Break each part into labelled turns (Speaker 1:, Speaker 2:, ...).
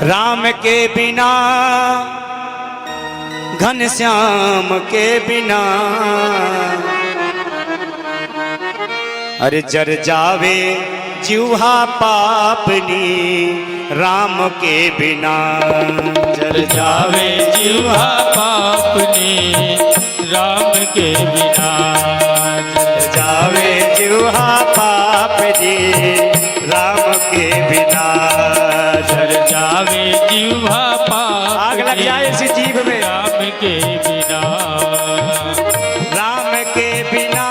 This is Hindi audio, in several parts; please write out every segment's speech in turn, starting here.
Speaker 1: राम के बिना घनश्याम के बिना अरे जर जावे जिह्वा पापनी राम के बिना
Speaker 2: जर जावे जिह्वा पापनी राम के बिना
Speaker 1: जर जावे जिह्वा पापनी राम के बिना
Speaker 2: जर जावे जिह्वा पाप
Speaker 1: आग लग जाए इसी जीभ में
Speaker 2: राम के बिना
Speaker 1: राम के बिना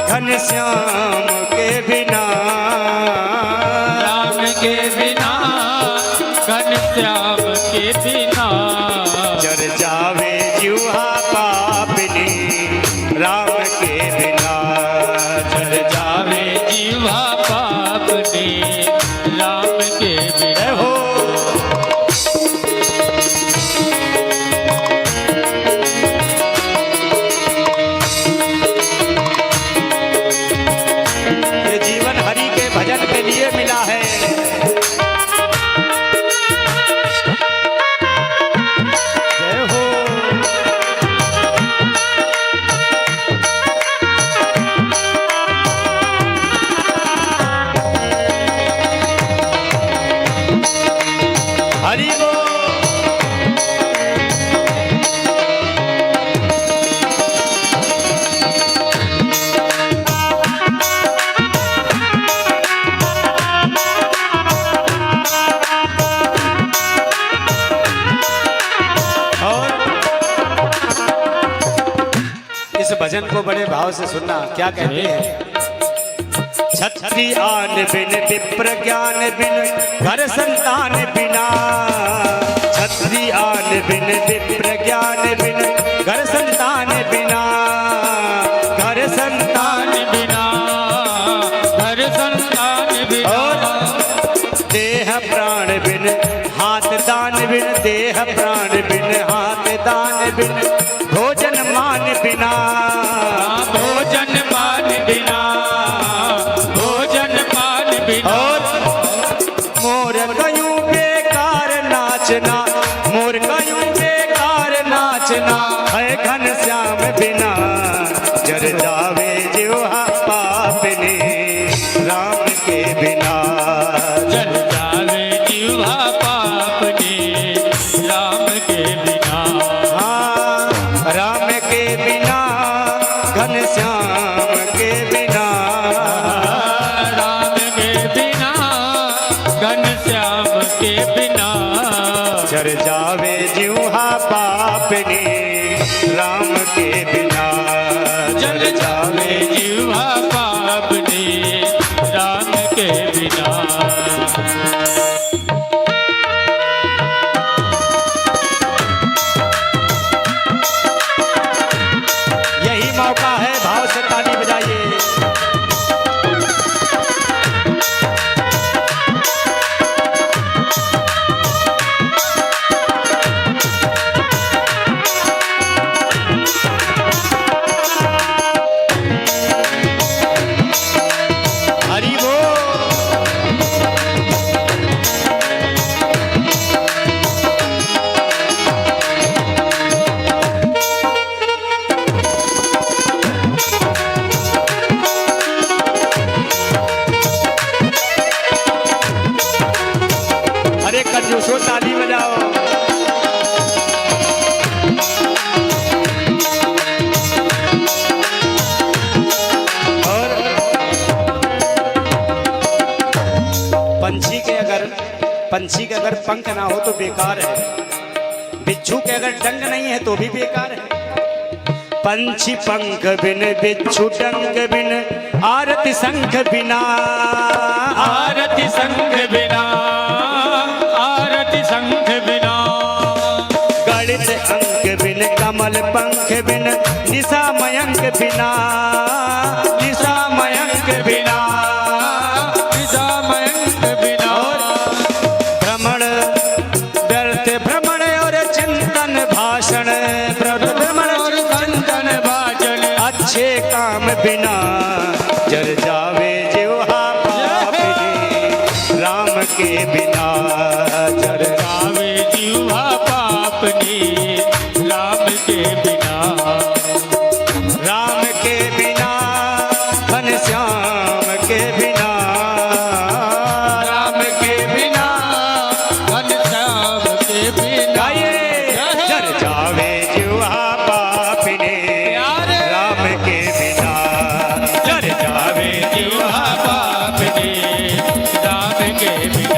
Speaker 1: घनश्याम के बिना
Speaker 2: राम के बिना घनश्याम के बिना
Speaker 1: जर जावे जिह्वा पापनी राम के बिना
Speaker 2: जर जावे जिह्वा पापनी राम के बिना
Speaker 1: हो ये जीवन हरि के भजन के लिए मिला है। जय हो हरि बोल। इस भजन को बड़े भाव से सुनना। क्या कहते हैं? छत्री आन बिन विप्र ज्ञान बिन घर संतान बिना छत्री आन बिन विप्र ज्ञान बिन घर संतान बिना घर संतान
Speaker 2: बिना घर संतान बिना
Speaker 1: और देह प्राण बिन हाथ दान बिन देह प्राण बिन हाथ दान बिन भोजन मान बिना
Speaker 2: भोजन मान बिना भोजन मान बिना
Speaker 1: और मोर कयूं बेकार नाचना मोर कयूं बेकार नाचना है घनश्याम बिना जर जावे जिह्वा पापनी राम के बिना
Speaker 2: जल जावे जिह्वा पापनी राम के बिना
Speaker 1: हाँ राम के बिना घनश्याम के बिना
Speaker 2: राम के बिना घनश्याम के बिना
Speaker 1: जर जावे जिह्वा पापनी राम के बिना
Speaker 2: जल जावे जिह्वा पापनी राम के बिना
Speaker 1: यही मौका है भाव से ताली बजाइए। हरि बोल। अरे कंजूसो ताली बजाओ। और पंछी के अगर पंख ना हो तो बेकार है। बिच्छू के अगर डंग नहीं है तो भी बेकार है। पंछी पंख बिन बिच्छू डंग बिन आरती शंख बिना
Speaker 2: आरती संग बिना आरती संग बिना
Speaker 1: गणित अंक बिन कमल पंख बिन निशा मयंक बिना निशा मयंक बिना
Speaker 2: निशा मयंक बिना
Speaker 1: भ्रमण व्यर्थ भ्रमण और चिंतन भाषण भ्रमण और
Speaker 2: चिंतन भाषण
Speaker 1: अच्छे काम बिना जर जावे जिह्वा पापनी राम के बिना जर
Speaker 2: जावे जीवा पाप ने राम के बिना
Speaker 1: राम के बिना घनश्याम के बिना
Speaker 2: राम के बिना घनश्याम के बिना
Speaker 1: गाइए जर जावे जीवा पाप ने राम के बिना जर जावे जीवा
Speaker 2: जीवा पाप ने राम के बिना